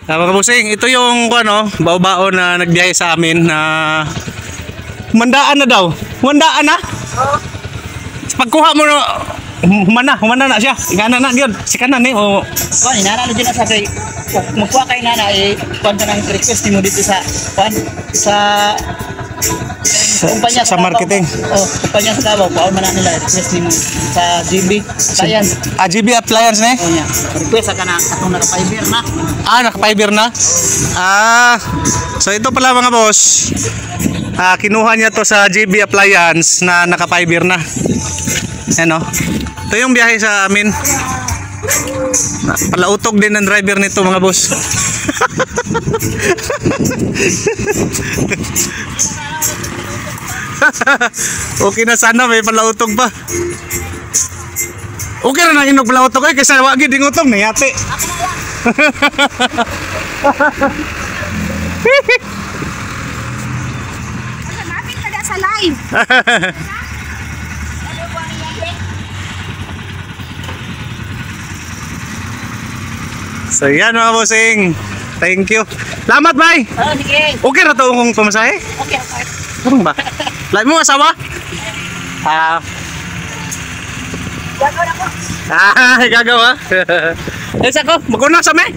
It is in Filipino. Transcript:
Mga busing, ito yung ano, bao-bao na nagbiyahe sa amin na mandaan na daw. Mandaan na? Pagkuha mo humana na siya. Ingana na gyud. Si kanan ni o. Kuan inana din sa kay magkuha kay nana kuan ka nang request mo dito sa kuan kumpanya sa marketing. Kumpanya sa Davao, kuha man na nila request mo sa GB Appliance. GB Appliance ni? Oh nya. Request ka na atong naka-fiber na. Naka-fiber na? So ito pala mga boss. Kinuha niya to sa GB Appliance na naka-fiber na. Ano? Ito yung biyahe sa amin. Palautog din ang driver nito mga boss. Okay na sana may palautog pa. Okay na nang inog palautog ay kasi wagi ding utom na yate. Natin taga sa live. So yan mga bossing. Thank you. Salamat bye. Sige. Okay na to kung pamasahe? Okay. Ano ba? Lahat mo asawa? Gagawin ako. Gagawa. Isa ko, maguna sa may.